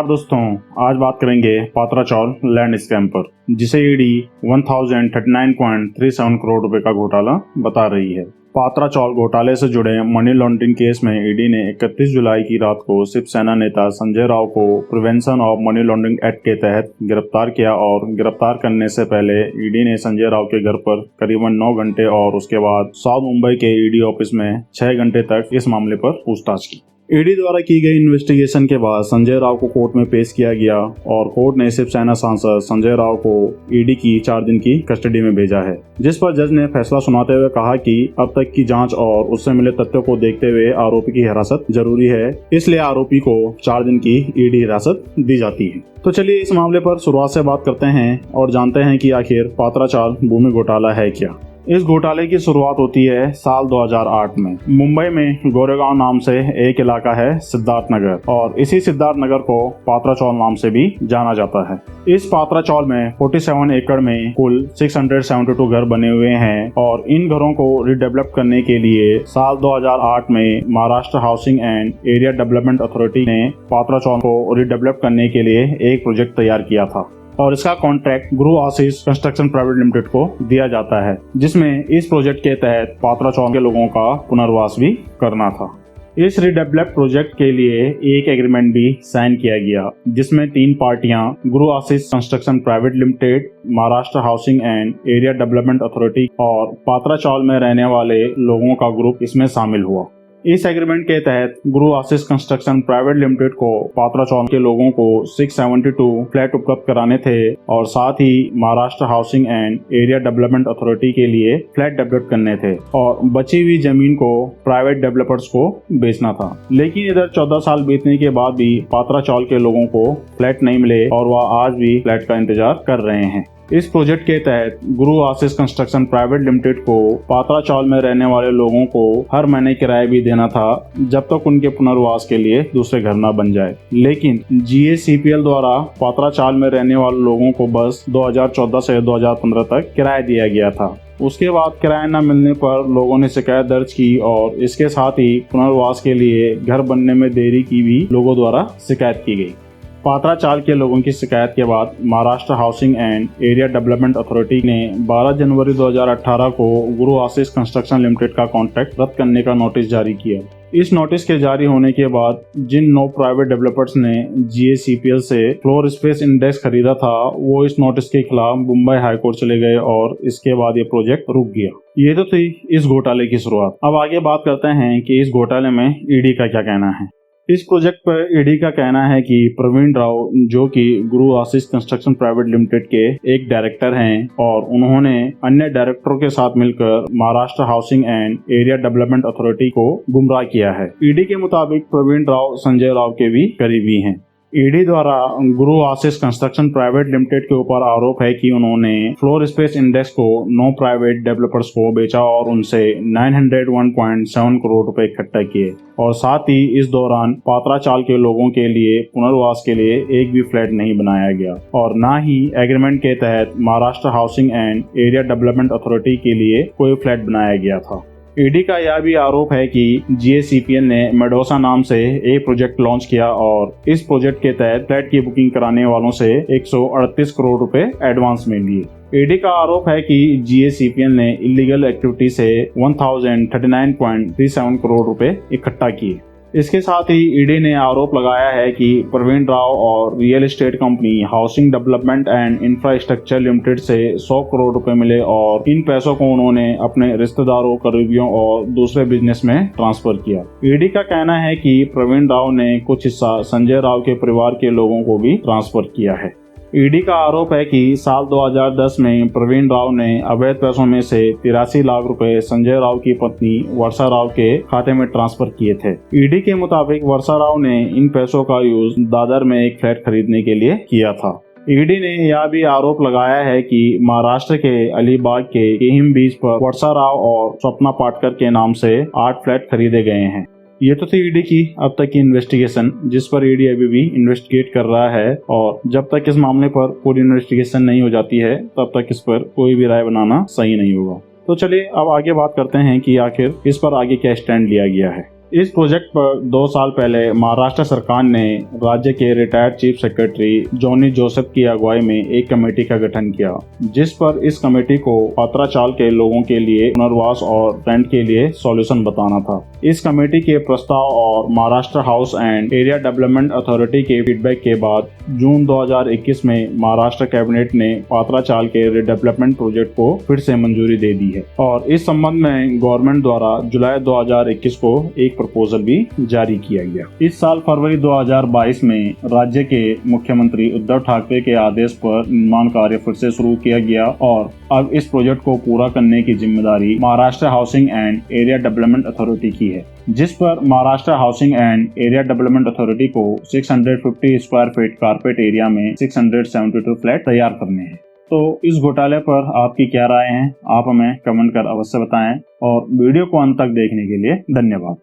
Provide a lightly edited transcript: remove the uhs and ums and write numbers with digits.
नमस्कार दोस्तों, आज बात करेंगे पात्रा चौल लैंड स्कैम पर, जिसे ईडी 1039.37 करोड़ रुपए का घोटाला बता रही है। पात्रा चौल घोटाले से जुड़े मनी लॉन्ड्रिंग केस में ईडी ने 31 जुलाई की रात को शिवसेना नेता संजय राव को prevention of money laundering act के तहत गिरफ्तार किया और गिरफ्तार करने से पहले ईडी ने संजय राव के घर पर करीबन 9 घंटे और उसके बाद साउथ मुंबई के ईडी ऑफिस में 6 घंटे तक इस मामले पर पूछताछ की। ईडी द्वारा की गई इन्वेस्टिगेशन के बाद संजय राव को कोर्ट में पेश किया गया और कोर्ट ने शिवसेना सांसद संजय राव को ईडी की 4 दिन की कस्टडी में भेजा है, जिस पर जज ने फैसला सुनाते हुए कहा कि अब तक की जांच और उससे मिले तथ्यों को देखते हुए आरोपी की हिरासत जरूरी है, इसलिए आरोपी को 4 दिन की ईडी हिरासत दी जाती है। तो चलिए इस मामले पर शुरुआत से बात करते हैं और जानते हैं कि आखिर पात्रा चौल भूमि घोटाला है क्या। इस घोटाले की शुरुआत होती है साल 2008 में। मुंबई में गोरेगांव नाम से एक इलाका है सिद्धार्थ नगर, और इसी सिद्धार्थ नगर को पात्रा चौल नाम से भी जाना जाता है। इस पात्रा चौल में 47 एकड़ में कुल 672 घर बने हुए हैं और इन घरों को रिडेवलप करने के लिए साल 2008 में Maharashtra housing and area development authority ने पात्रा चौल को रिडेवलप करने के लिए एक प्रोजेक्ट तैयार किया था और इसका कॉन्ट्रैक्ट गुरु आशीष कंस्ट्रक्शन प्राइवेट लिमिटेड को दिया जाता है, जिसमें इस प्रोजेक्ट के तहत पात्रा चौल के लोगों का पुनर्वास भी करना था। इस रिडेवलप प्रोजेक्ट के लिए एक एग्रीमेंट भी साइन किया गया, जिसमें 3 पार्टियां Guru Ashish construction private limited, Maharashtra housing and area development authority और पात्रा चौल में रहने वाले लोगों का ग्रुप इसमें शामिल हुआ। इस एग्रीमेंट के तहत गुरु आशीष कंस्ट्रक्शन प्राइवेट लिमिटेड को पात्रा चौल के लोगों को 672 फ्लैट उपलब्ध कराने थे और साथ ही Maharashtra housing and area development authority के लिए फ्लैट डेवलप करने थे और बची हुई जमीन को प्राइवेट डेवलपर्स को बेचना था। लेकिन इधर 14 साल बीतने के बाद भी पात्रा चौल के लोगों को फ्लैट नहीं मिले और वह आज भी फ्लैट का इंतजार कर रहे हैं। इस प्रोजेक्ट के तहत गुरु आशीष कंस्ट्रक्शन प्राइवेट लिमिटेड को पात्रा चौल में रहने वाले लोगों को हर महीने किराया भी देना था, जब तक उनके पुनर्वास के लिए दूसरे घर न बन जाए। लेकिन GACPL द्वारा पात्रा चौल में रहने वाले लोगों को बस 2014 से 2015 तक किराया दिया गया था। उसके बाद किराया न मिलने पर लोगों ने शिकायत दर्ज की और इसके साथ ही पुनर्वास के लिए घर बनने में देरी की भी लोगों द्वारा शिकायत की गई। पात्रा चौल के लोगों की शिकायत के बाद Maharashtra housing and area development authority ने 12 जनवरी 2018 को गुरु आशीष कंस्ट्रक्शन लिमिटेड का कॉन्ट्रैक्ट रद्द करने का नोटिस जारी किया। इस नोटिस के जारी होने के बाद जिन 9 प्राइवेट डेवलपर्स ने GACPL से फ्लोर स्पेस इंडेक्स खरीदा था, वो इस नोटिस के खिलाफ मुंबई हाई कोर्ट चले गए और इसके बाद ये प्रोजेक्ट रुक गया। ये तो थी इस घोटाले की शुरुआत। अब आगे बात करते हैं कि इस घोटाले में ईडी का क्या कहना है। इस प्रोजेक्ट पर ईडी का कहना है कि प्रवीण राव, जो कि गुरु आशीष कंस्ट्रक्शन प्राइवेट लिमिटेड के एक डायरेक्टर हैं और उन्होंने अन्य डायरेक्टरों के साथ मिलकर Maharashtra housing and area development authority को गुमराह किया है। ईडी के मुताबिक प्रवीण राव संजय राव के भी करीबी हैं। ईडी द्वारा गुरु आशीष कंस्ट्रक्शन प्राइवेट लिमिटेड के ऊपर आरोप है कि उन्होंने फ्लोर स्पेस इंडेक्स को 9 प्राइवेट डेवलपर्स को बेचा और उनसे 901.7 करोड़ रुपए इकट्ठा किए और साथ ही इस दौरान पात्रा चौल के लोगों के लिए पुनर्वास के लिए एक भी फ्लैट नहीं बनाया गया और न ही एग्रीमेंट के तहत Maharashtra housing and area development authority के लिए कोई फ्लैट बनाया गया था। ईडी का यह भी आरोप है कि GACPL ने मेडोसा नाम से एक प्रोजेक्ट लॉन्च किया और इस प्रोजेक्ट के तहत फ्लैट की बुकिंग कराने वालों से 138 करोड़ रुपए एडवांस में लिए। ईडी का आरोप है कि GACPL ने इलीगल एक्टिविटी से 1039.37 करोड़ रुपए इकट्ठा किए। इसके साथ ही ईडी ने आरोप लगाया है कि प्रवीण राव और real estate company housing development and infrastructure limited से 100 करोड़ रुपए मिले और इन पैसों को उन्होंने अपने रिश्तेदारों, करीबियों और दूसरे बिजनेस में ट्रांसफर किया। ईडी का कहना है कि प्रवीण राव ने कुछ हिस्सा संजय राव के परिवार के लोगों को भी ट्रांसफर किया है। ईडी का आरोप है कि साल 2010 में प्रवीण राव ने अवैध पैसों में से 83 लाख रुपए संजय राव की पत्नी वर्षा राव के खाते में ट्रांसफर किए थे। ईडी के मुताबिक वर्षा राव ने इन पैसों का यूज दादर में एक फ्लैट खरीदने के लिए किया था। ईडी ने यह भी आरोप लगाया है कि महाराष्ट्र के अलीबाग के केहिम बीच पर वर्षा राव और स्वप्ना पाटकर के नाम से 8 फ्लैट खरीदे गए हैं। ये तो थी ईडी की अब तक की इन्वेस्टिगेशन, जिस पर ईडी अभी भी इन्वेस्टिगेट कर रहा है और जब तक इस मामले पर पूरी इन्वेस्टिगेशन नहीं हो जाती है तब तक इस पर कोई भी राय बनाना सही नहीं होगा। तो चलिए अब आगे बात करते हैं कि आखिर इस पर आगे क्या स्टैंड लिया गया है। इस प्रोजेक्ट पर 2 साल पहले महाराष्ट्र सरकार ने राज्य के retired chief secretary Johnny Joseph की अगुवाई में एक कमेटी का गठन किया, जिस पर इस कमेटी को पात्रा चाल के लोगों के लिए पुनर्वास और रेंट के लिए सॉल्यूशन बताना था। इस कमेटी के प्रस्ताव और Maharashtra house and area development authority के फीडबैक के बाद जून 2021 में महाराष्ट्र कैबिनेट ने पात्रा चाल के रिडेवलपमेंट प्रोजेक्ट को फिर से मंजूरी दे दी है और इस संबंध में गवर्नमेंट द्वारा जुलाई 2021 को एक प्रपोजल भी जारी किया गया। इस साल फरवरी 2022 में राज्य के मुख्यमंत्री उद्धव ठाकरे के आदेश पर निर्माण कार्य फिर से शुरू किया गया और अब इस प्रोजेक्ट को पूरा करने की जिम्मेदारी Maharashtra housing and area development authority की है, जिस पर Maharashtra housing and area development authority को 650 स्क्वायर फीट कारपेट एरिया में 672 फ्लैट तैयार करने हैं। तो इस घोटाले पर आपकी क्या राय है, आप हमें कमेंट कर अवश्य बताएं और वीडियो को अंत तक देखने के लिए धन्यवाद।